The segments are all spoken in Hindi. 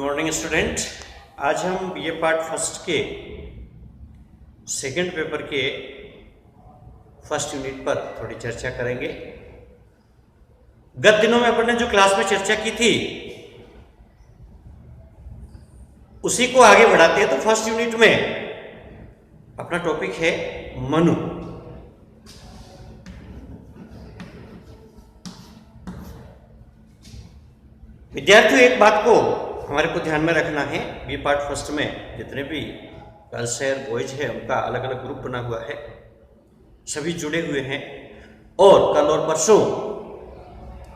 Morning student. आज हम बीए पार्ट फर्स्ट के सेकंड पेपर के फर्स्ट यूनिट पर थोड़ी चर्चा करेंगे। गत दिनों में अपन ने जो क्लास में चर्चा की थी उसी को आगे बढ़ाते हैं। तो फर्स्ट यूनिट में अपना टॉपिक है मनु। विद्यार्थियों, एक बात को हमारे को ध्यान में रखना है। बी पार्ट फर्स्ट में जितने भी गर्ल्स है बॉयज है उनका अलग अलग ग्रुप बना हुआ है, सभी जुड़े हुए हैं। और कल और परसों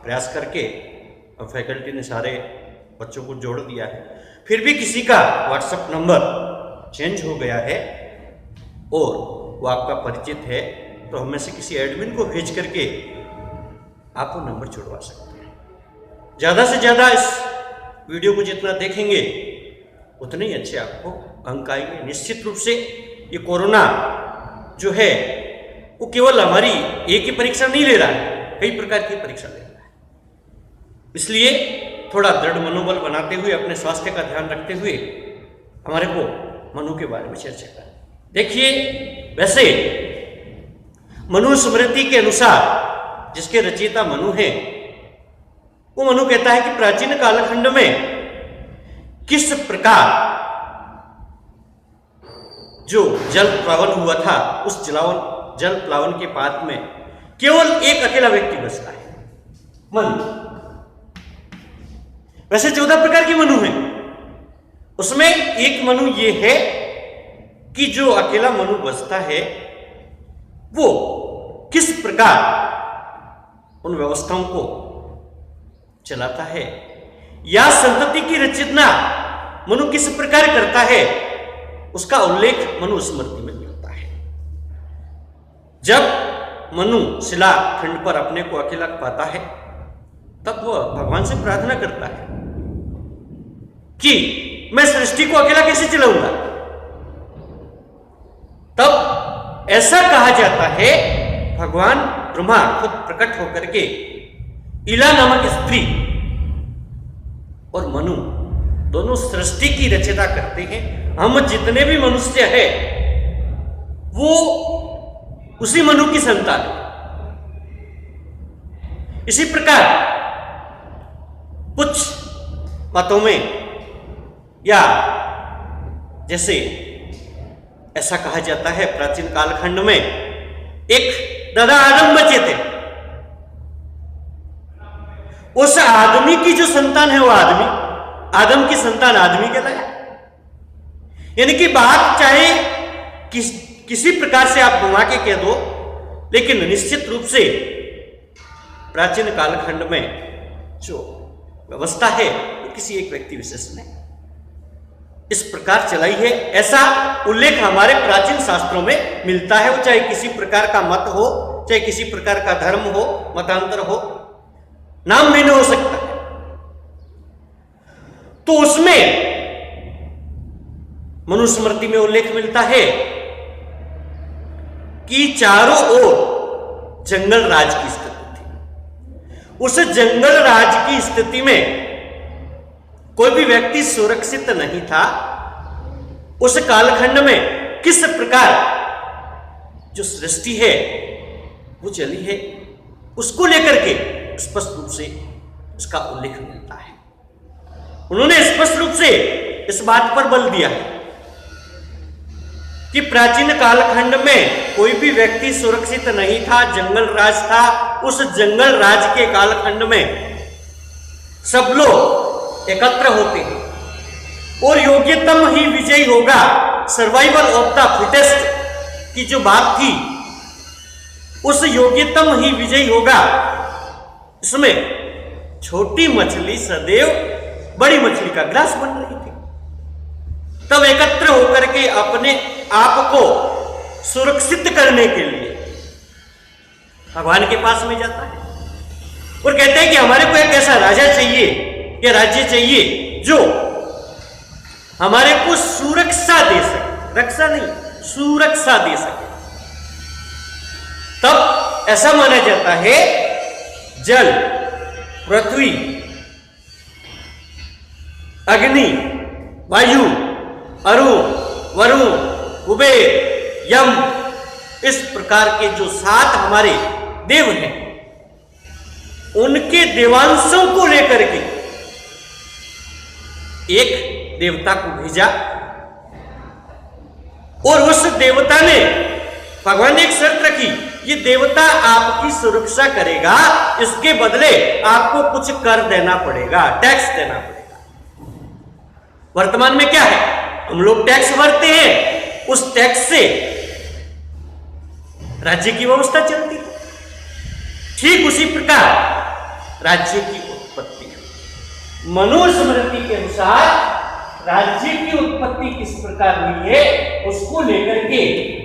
प्रयास करके फैकल्टी ने सारे बच्चों को जोड़ दिया है। फिर भी किसी का व्हाट्सएप नंबर चेंज हो गया है और वो आपका परिचित है तो हम में से किसी एडमिन को भेज करके आप वो नंबर जुड़वा सकते हैं। ज़्यादा से ज़्यादा इस वीडियो को जितना देखेंगे उतने ही अच्छे आपको अंक आएंगे। निश्चित रूप से ये कोरोना जो है वो केवल हमारी एक ही परीक्षा नहीं ले रहा है, कई प्रकार की परीक्षा ले रहा है। इसलिए थोड़ा दृढ़ मनोबल बनाते हुए, अपने स्वास्थ्य का ध्यान रखते हुए हमारे को मनु के बारे में चर्चा करें। देखिए, वैसे मनुस्मृति के अनुसार जिसके रचयिता मनु हैं, वो मनु कहता है कि प्राचीन कालखंड में किस प्रकार जो जल प्लावन हुआ था, उस जल प्लावन के पात में केवल एक अकेला व्यक्ति बचता है, मनु। वैसे 14 प्रकार की मनु है, उसमें एक मनु ये है कि जो अकेला मनु बचता है वो किस प्रकार उन व्यवस्थाओं को चलाता है या संतति की रचना मनु किस प्रकार करता है, उसका उल्लेख मनुस्मृति में मिलता है। जब मनु शिला खंड पर अपने को अकेला पाता है तब वह भगवान से प्रार्थना करता है कि मैं सृष्टि को अकेला कैसे चलाऊंगा। तब ऐसा कहा जाता है भगवान ब्रह्मा खुद प्रकट होकर के इला नामक स्त्री और मनु दोनों सृष्टि की रचना करते हैं। हम जितने भी मनुष्य हैं वो उसी मनु की संतान है। इसी प्रकार कुछ मतों में या जैसे ऐसा कहा जाता है प्राचीन कालखंड में एक दादा आदम बचे थे, उस आदमी की जो संतान है वो आदम की संतान आदमी कहलाया। यानी कि बात चाहे किसी प्रकार से आप घुमा के कह दो, लेकिन निश्चित रूप से प्राचीन कालखंड में जो व्यवस्था है वो किसी एक व्यक्ति विशेष ने इस प्रकार चलाई है। ऐसा उल्लेख हमारे प्राचीन शास्त्रों में मिलता है। वो चाहे किसी प्रकार का मत हो, चाहे किसी प्रकार का धर्म हो, मतांतर हो, नाम भिन्न हो सकता है। तो उसमें मनुस्मृति में उल्लेख मिलता है कि चारों ओर जंगल राज की स्थिति थी। उस जंगल राज की स्थिति में कोई भी व्यक्ति सुरक्षित नहीं था। उस कालखंड में किस प्रकार जो सृष्टि है वो चली है, उसको लेकर के स्पष्ट रूप से इसका उल्लेख मिलता है। उन्होंने स्पष्ट रूप से इस बात पर बल दिया है कि प्राचीन कालखंड में कोई भी व्यक्ति सुरक्षित नहीं था, जंगल राज था। उस जंगल राज के कालखंड में सब लोग एकत्र होते हैं और योग्यतम ही विजयी होगा। सर्वाइवल ऑफ द फिटेस्ट की जो बात थी, उस योग्यतम ही विजयी होगा। इसमें छोटी मछली सदैव बड़ी मछली का ग्रास बन रही थी। तब एकत्र होकर के अपने आप को सुरक्षित करने के लिए भगवान के पास में जाता है और कहते हैं कि हमारे को एक ऐसा राजा चाहिए या राज्य चाहिए जो हमारे को सुरक्षा दे सके, रक्षा नहीं, सुरक्षा दे सके। तब ऐसा माना जाता है जल, पृथ्वी अग्नि, वायु, अरुण, वरुण, कुबेर, यम, इस प्रकार के जो 7 हमारे देव हैं, उनके देवांशों को लेकर के एक देवता को भेजा और उस देवता ने, भगवान ने एक शर्त रखी, ये देवता आपकी सुरक्षा करेगा, इसके बदले आपको कुछ कर देना पड़ेगा, टैक्स देना पड़ेगा। वर्तमान में क्या है, हम लोग टैक्स भरते हैं, उस टैक्स से राज्य की व्यवस्था चलती है। ठीक उसी प्रकार राज्य की उत्पत्ति, मनुस्मृति के अनुसार राज्य की उत्पत्ति किस प्रकार हुई है, उसको लेकर के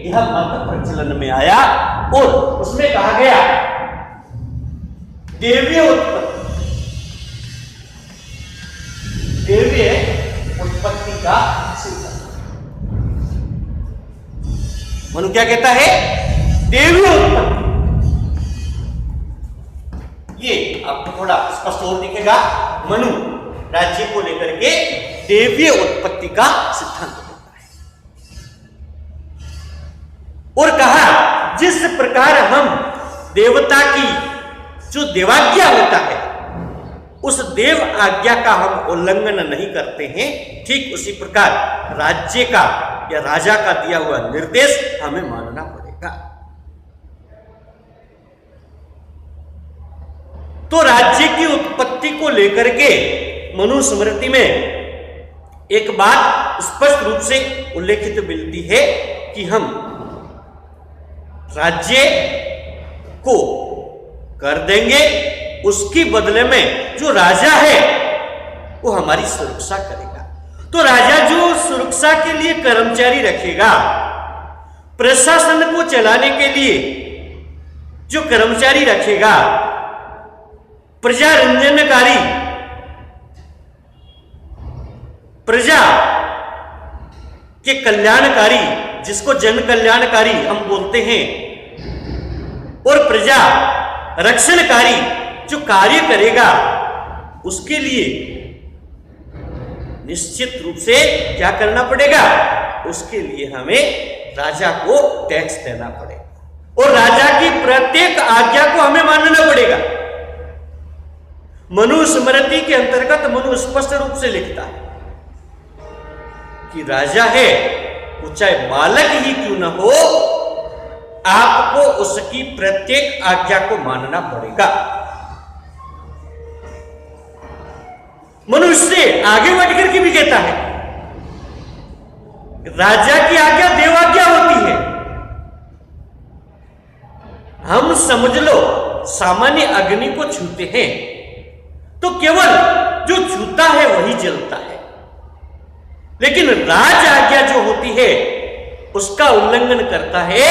यह मत प्रचलन में आया और उसमें कहा गया देवीय उत्पत्ति, देवीय उत्पत्ति का सिद्धांत। मनु क्या कहता है, देवीय उत्पत्ति। ये आपको थोड़ा स्पष्ट और दिखेगा। मनु राज्य को लेकर के देवीय उत्पत्ति का सिद्धांत देता है और कहा जिस प्रकार हम देवता की जो देवाज्ञा होता है, उस देव आज्ञा का हम उल्लंघन नहीं करते हैं, ठीक उसी प्रकार राज्य का या राजा का दिया हुआ निर्देश हमें मानना पड़ेगा। तो राज्य की उत्पत्ति को लेकर के मनुस्मृति में एक बात स्पष्ट रूप से उल्लेखित मिलती है कि हम राज्य को कर देंगे, उसके बदले में जो राजा है वो हमारी सुरक्षा करेगा। तो राजा जो सुरक्षा के लिए कर्मचारी रखेगा, प्रशासन को चलाने के लिए जो कर्मचारी रखेगा, प्रजा रंजनकारी, प्रजा के कल्याणकारी, जिसको जन कल्याणकारी हम बोलते हैं, और प्रजा रक्षणकारी जो कार्य करेगा, उसके लिए निश्चित रूप से क्या करना पड़ेगा, उसके लिए हमें राजा को टैक्स देना पड़ेगा और राजा की प्रत्येक आज्ञा को हमें मानना पड़ेगा। मनुस्मृति के अंतर्गत मनु स्पष्ट रूप से लिखता है कि राजा है वो चाहे बालक ही क्यों न हो, आपको उसकी प्रत्येक आज्ञा को मानना पड़ेगा। मनु इससे आगे बढ़कर के भी कहता है, राजा की आज्ञा देवाज्ञा होती है। हम समझ लो सामान्य अग्नि को छूते हैं तो केवल जो छूता है वही जलता है, लेकिन राज आज्ञा जो होती है उसका उल्लंघन करता है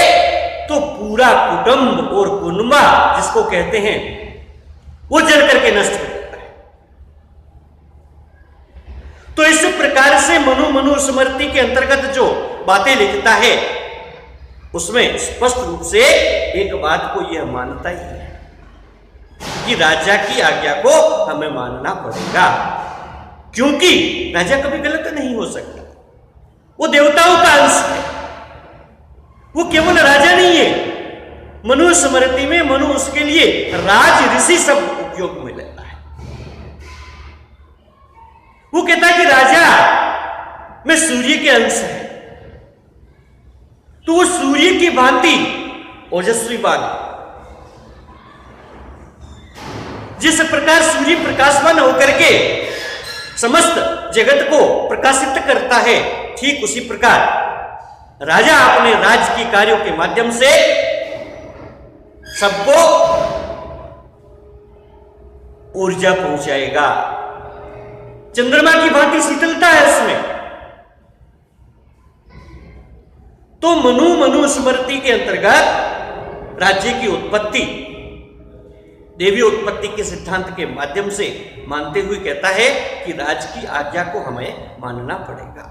तो पूरा कुटुंब और कुनबा जिसको कहते हैं वो जल करके नष्ट हो जाता है। तो इस प्रकार से मनुस्मृति के अंतर्गत जो बातें लिखता है उसमें स्पष्ट रूप से एक बात को यह मानता ही है कि राजा की आज्ञा को हमें मानना पड़ेगा, क्योंकि राजा कभी गलत नहीं हो सकता। वो देवताओं का अंश है, वो केवल राजा नहीं है। मनुस्मृति में मनु उसके लिए राज ऋषि शब्द उपयोग में लेता है। वो कहता है कि राजा में सूर्य के अंश है, तो वो सूर्य की भांति ओजस्वीवान है। जिस प्रकार सूर्य प्रकाशवान होकर के समस्त जगत को प्रकाशित करता है, ठीक उसी प्रकार राजा अपने राज्य की कार्यों के माध्यम से सबको ऊर्जा पहुंचाएगा। चंद्रमा की भांति शीतलता है उसमें। तो मनुस्मृति के अंतर्गत राज्य की उत्पत्ति देवी उत्पत्ति के सिद्धांत के माध्यम से मानते हुए कहता है कि राज की आज्ञा को हमें मानना पड़ेगा,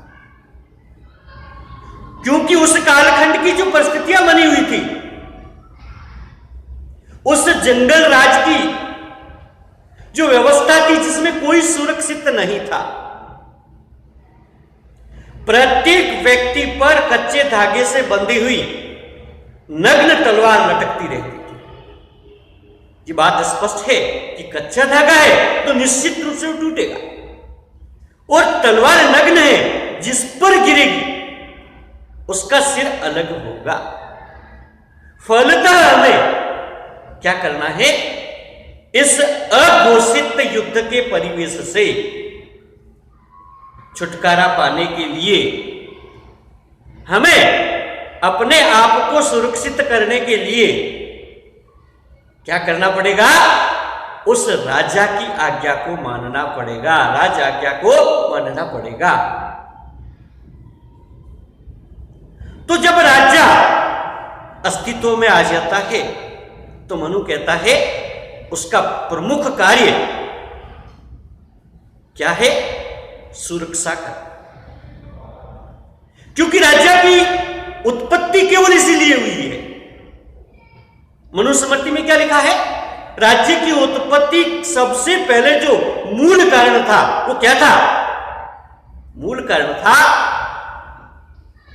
क्योंकि उस कालखंड की जो परिस्थितियां बनी हुई थी, उस जंगल राज की जो व्यवस्था थी जिसमें कोई सुरक्षित नहीं था, प्रत्येक व्यक्ति पर कच्चे धागे से बंधी हुई नग्न तलवार लटकती रहती थी। ये बात स्पष्ट है कि कच्चा धागा है तो निश्चित रूप से टूटेगा, और तलवार नग्न है, जिस पर गिरेगी उसका सिर अलग होगा। फलतः हमें क्या करना है? इस अघोषित युद्ध के परिवेश से छुटकारा पाने के लिए हमें अपने आप को सुरक्षित करने के लिए क्या करना पड़ेगा? उस राजा की आज्ञा को मानना पड़ेगा, राज आज्ञा को मानना पड़ेगा। तो जब राजा अस्तित्व में आ जाता है तो मनु कहता है उसका प्रमुख कार्य क्या है? सुरक्षा का। क्योंकि राज्य की उत्पत्ति केवल इसीलिए हुई है। मनुस्मृति में क्या लिखा है? राज्य की उत्पत्ति सबसे पहले जो मूल कारण था वो क्या था? मूल कारण था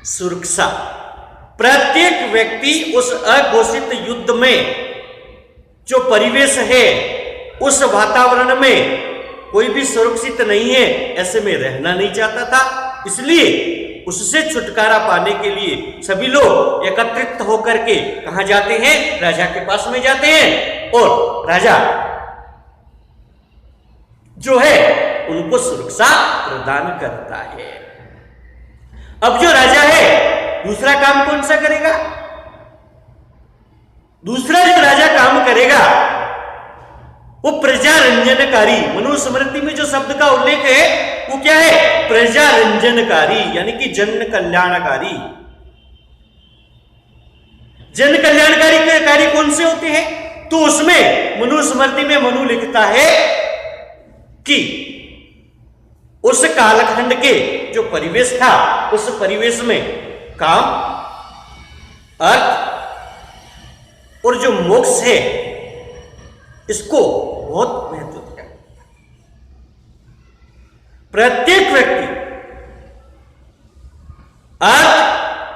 सुरक्षा। प्रत्येक व्यक्ति उस अघोषित युद्ध में जो परिवेश है, उस वातावरण में कोई भी सुरक्षित नहीं है, ऐसे में रहना नहीं चाहता था। इसलिए उससे छुटकारा पाने के लिए सभी लोग एकत्रित होकर के कहां जाते हैं? राजा के पास में जाते हैं, और राजा जो है उनको सुरक्षा प्रदान करता है। अब जो राजा है दूसरा काम कौन सा करेगा? दूसरा जो राजा काम करेगा वो प्रजारंजनकारी। मनुस्मृति में जो शब्द का उल्लेख है वो क्या है? प्रजारंजनकारी, यानी कि जन कल्याणकारी। जन कल्याणकारी के कार्य कौन से होते हैं? तो उसमें मनुस्मृति में मनु लिखता है कि उस कालखंड के जो परिवेश था, उस परिवेश में काम, अर्थ और जो मोक्ष है इसको बहुत महत्व दिया। प्रत्येक व्यक्ति अर्थ,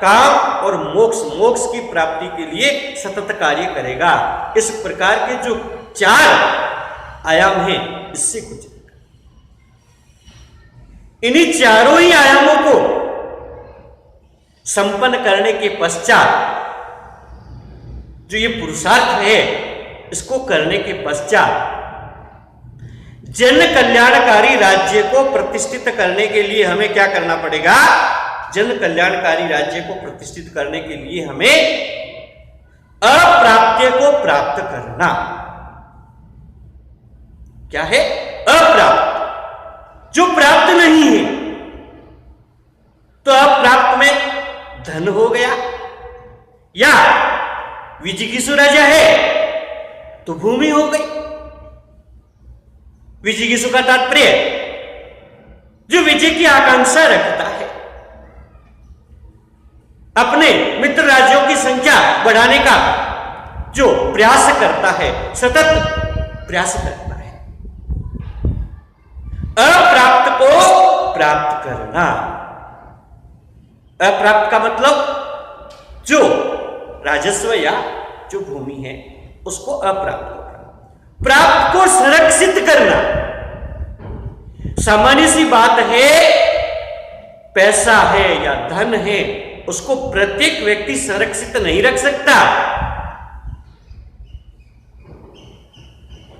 काम और मोक्ष की प्राप्ति के लिए सतत कार्य करेगा। इस प्रकार के जो 4 आयाम हैं इससे कुछ इन्हीं चारों ही आयामों को संपन्न करने के पश्चात जो ये पुरुषार्थ है, इसको करने के पश्चात जन कल्याणकारी राज्य को प्रतिष्ठित करने के लिए हमें क्या करना पड़ेगा? जन कल्याणकारी राज्य को प्रतिष्ठित करने के लिए हमें अप्राप्य को प्राप्त करना। क्या है? अप्राप्त, जो प्राप्त नहीं है। तो अप्राप्त में धन हो गया, या विजिगीषु राजा है तो भूमि हो गई। विजिगीषु का तात्पर्य जो विजय की आकांक्षा रखता है, अपने मित्र राज्यों की संख्या बढ़ाने का जो प्रयास करता है, सतत प्रयास करता है। अप्राप्त को प्राप्त करना। अप्राप्त का मतलब जो राजस्व या जो भूमि है उसको अप्राप्त होगा। प्राप्त को संरक्षित करना। सामान्य सी बात है, पैसा है या धन है उसको प्रत्येक व्यक्ति संरक्षित नहीं रख सकता।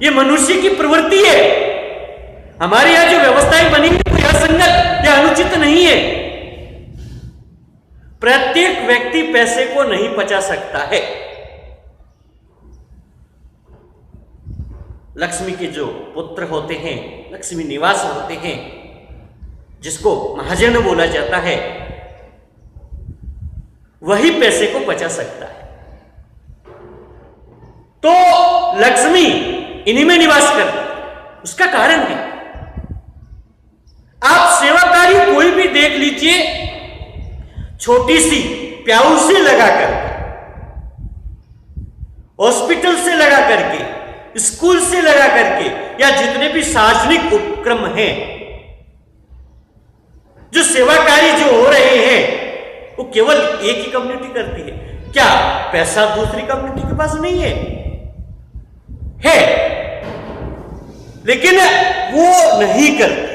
यह मनुष्य की प्रवृत्ति है। हमारे यहां जो व्यवस्थाएं बनी है वो असंगत या अनुचित नहीं है। प्रत्येक व्यक्ति पैसे को नहीं बचा सकता है। लक्ष्मी के जो पुत्र होते हैं, लक्ष्मी निवास होते हैं, जिसको महाजन बोला जाता है, वही पैसे को बचा सकता है। तो लक्ष्मी इन्हीं में निवास करती है। उसका कारण है, आप सेवाकारी कोई भी देख लीजिए, छोटी सी प्याऊ से लगा करके, हॉस्पिटल से लगा करके, स्कूल से लगा करके, या जितने भी सार्वजनिक उपक्रम हैं जो सेवा कार्य जो हो रहे हैं वो केवल एक ही कम्युनिटी करती है क्या? पैसा दूसरी कम्युनिटी के पास नहीं है? है, लेकिन वो नहीं करती।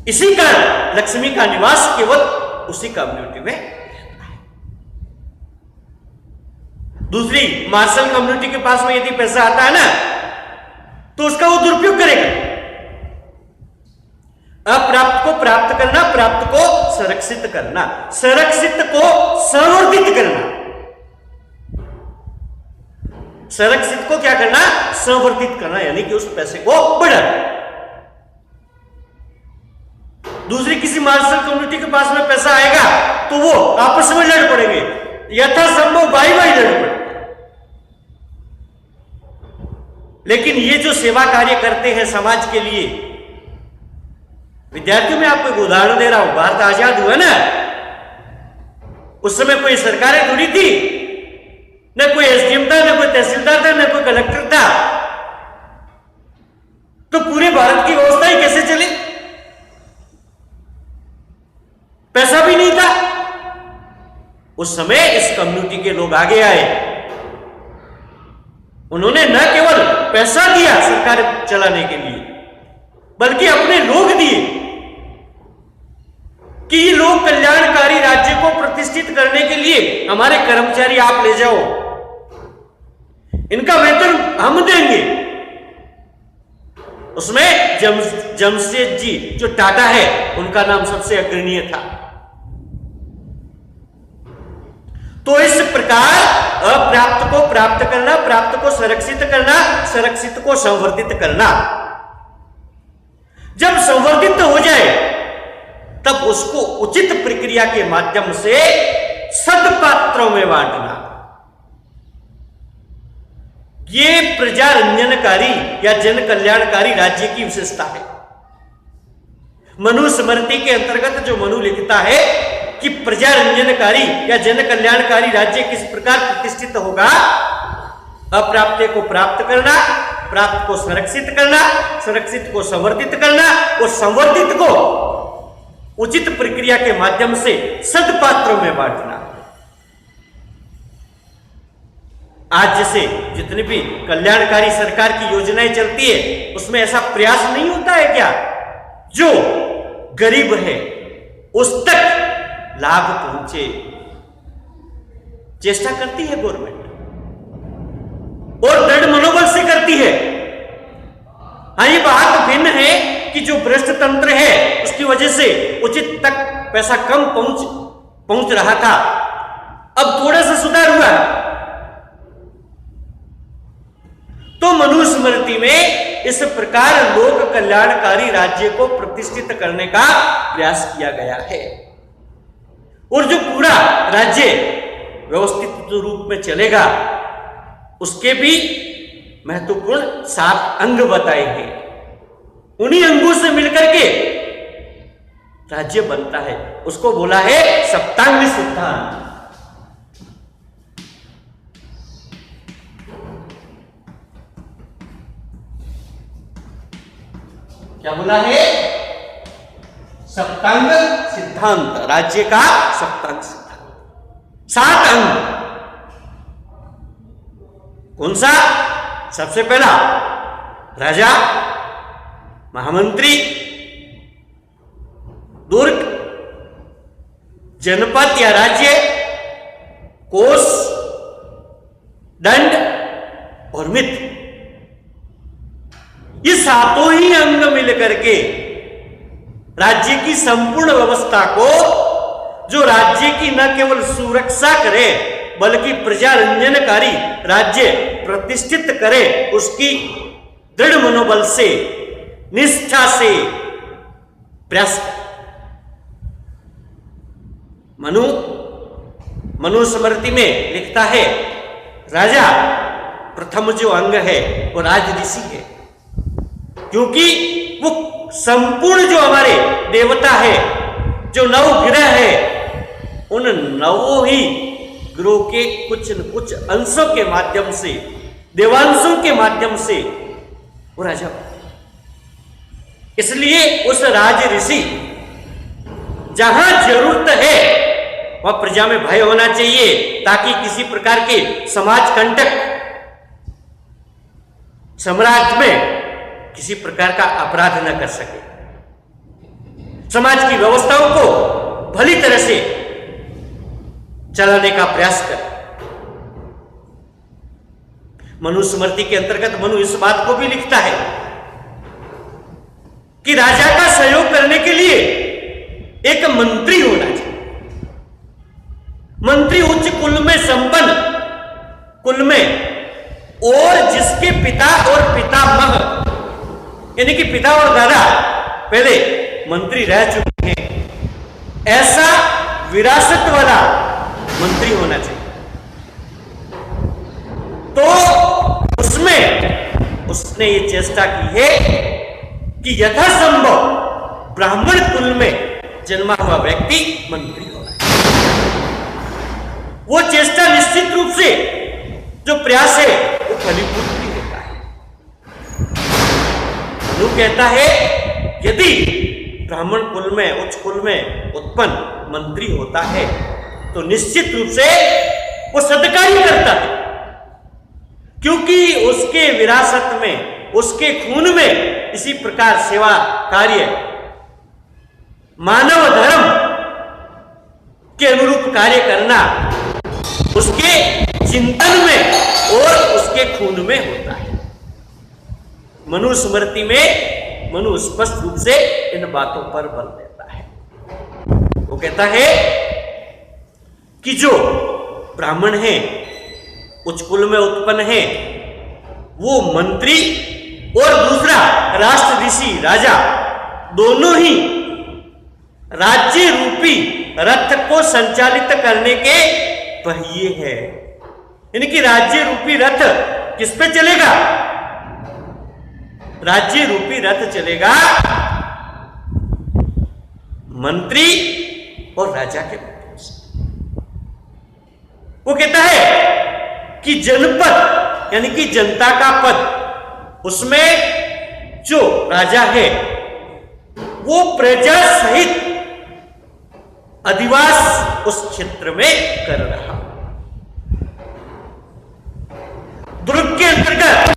इसी कारण लक्ष्मी का निवास केवल उसी कम्युनिटी में रहता है। दूसरी मार्शल कम्युनिटी के पास में यदि पैसा आता है ना तो उसका वो दुरुपयोग करेगा। अप्राप्त को प्राप्त करना, प्राप्त को संरक्षित करना, संरक्षित को संवर्धित करना, संरक्षित को क्या करना? संवर्धित करना, यानी कि उस पैसे को बढ़ाना। दूसरी किसी मार्शल कम्युनिटी के पास में पैसा आएगा तो वो आपस में लड़ पड़ेंगे, यथासंभव बाई लड़ पड़ेंगे। लेकिन ये जो सेवा कार्य करते हैं समाज के लिए, विद्यार्थियों में आपको एक उदाहरण दे रहा हूं। भारत आजाद हुआ ना, उस समय कोई सरकारें थोड़ी थी, न कोई एसडीएम था, न कोई तहसीलदार था, न कोई कलेक्टर था, तो पूरे भारत की व्यवस्था ही कैसे चली? पैसा भी नहीं था। उस समय इस कम्युनिटी के लोग आगे आए, उन्होंने न केवल पैसा दिया सरकार चलाने के लिए, बल्कि अपने लोग दिए कि ये लोग कल्याणकारी राज्य को प्रतिष्ठित करने के लिए हमारे कर्मचारी आप ले जाओ, इनका वेतन हम देंगे। उसमें जमशेदजी जो टाटा है उनका नाम सबसे अग्रणीय था। तो इस प्रकार अप्राप्त को प्राप्त करना, प्राप्त को संरक्षित करना, संरक्षित को संवर्धित करना। जब संवर्धित हो जाए तब उसको उचित प्रक्रिया के माध्यम से सदपात्रों में बांटना। ये प्रजा रंजनकारी या जन कल्याणकारी राज्य की विशेषता है। मनुस्मृति के अंतर्गत जो मनु लिखता है कि प्रजा रंजनकारी या जन कल्याणकारी राज्य किस प्रकार प्रतिष्ठित होगा? अप्राप्त को प्राप्त करना, प्राप्त को संरक्षित करना, संरक्षित को संवर्धित करना और संवर्धित को उचित प्रक्रिया के माध्यम से सदपात्रों में बांटना। आज जैसे जितनी भी कल्याणकारी सरकार की योजनाएं चलती है उसमें ऐसा प्रयास नहीं होता है क्या? जो गरीब है उस तक लाभ पहुंचे, चेष्टा करती है गवर्नमेंट और दृढ़ मनोबल से करती है। हाँ, ये बात भिन्न है कि जो भ्रष्ट तंत्र है उसकी वजह से उचित तक पैसा कम पहुंच रहा था, अब थोड़ा सा सुधार हुआ है। तो मनुस्मृति में इस प्रकार लोक कल्याणकारी राज्य को प्रतिष्ठित करने का प्रयास किया गया है और जो पूरा राज्य व्यवस्थित रूप में चलेगा उसके भी महत्वपूर्ण 7 अंग बताए हैं। उन्हीं अंगों से मिलकर के राज्य बनता है, उसको बोला है सप्तांग सिद्धांत। क्या बोला है? सप्तांग सिद्धांत, राज्य का सप्तांग सिद्धांत। 7 अंग। कौन सा? सबसे पहला राजा, महामंत्री, दुर्ग, जनपद या राज्य, कोष, दंड और मित्र। ये 7 ही अंग मिलकर के राज्य की संपूर्ण व्यवस्था को, जो राज्य की न केवल सुरक्षा करे बल्कि प्रजा रंजनकारी राज्य प्रतिष्ठित करे, उसकी दृढ़ मनोबल से, निष्ठा से प्रयास। मनुस्मृति में लिखता है राजा प्रथम जो अंग है वो राज ऋषि है, क्योंकि वो संपूर्ण जो हमारे देवता है, जो 9 ग्रह है, उन 9 ही ग्रहों के कुछ न कुछ अंशों के माध्यम से, देवांशों के माध्यम से वो राजा। इसलिए उस राज ऋषि जहां जरूरत है वहां प्रजा में भय होना चाहिए, ताकि किसी प्रकार के समाज कंटक साम्राज्य में किसी प्रकार का अपराध न कर सके, समाज की व्यवस्थाओं को भली तरह से चलाने का प्रयास कर। मनु स्मृति के अंतर्गत मनु इस बात को भी लिखता है कि राजा का सहयोग करने के लिए एक मंत्री होना चाहिए। मंत्री उच्च कुल में संपन्न कुल में, और जिसके पिता और पितामह यानी कि पिता और दादा पहले मंत्री रह चुके हैं, ऐसा विरासत वाला मंत्री होना चाहिए। तो उसमें उसने ये चेष्टा की है कि यथासंभव ब्राह्मण कुल में जन्मा हुआ व्यक्ति मंत्री होना चाहिए। वो चेष्टा निश्चित रूप से जो प्रयास है वो फलीभूत भी होता है। वो कहता है यदि ब्राह्मण कुल में उच्च कुल में उत्पन्न मंत्री होता है तो निश्चित रूप से वो सत्कार्य करता है, क्योंकि उसके विरासत में उसके खून में इसी प्रकार सेवा कार्य मानव धर्म के अनुरूप कार्य करना उसके चिंतन में और उसके खून में होता है। मनु स्मृति में मनु स्पष्ट रूप से इन बातों पर बल देता है। वो कहता है कि जो ब्राह्मण है, उच्च कुल में उत्पन्न है, वो मंत्री और दूसरा राष्ट्र ऋषि राजा दोनों ही राज्य रूपी रथ को संचालित करने के पहिए हैं। यानी कि राज्य रूपी रथ किस पे चलेगा? राज्य रूपी रथ चलेगा मंत्री और राजा के माध्यम से। वो कहता है कि जनपद यानी कि जनता का पद, उसमें जो राजा है वो प्रजा सहित अधिवास उस क्षेत्र में कर रहा। दुर्ग के अंतर्गत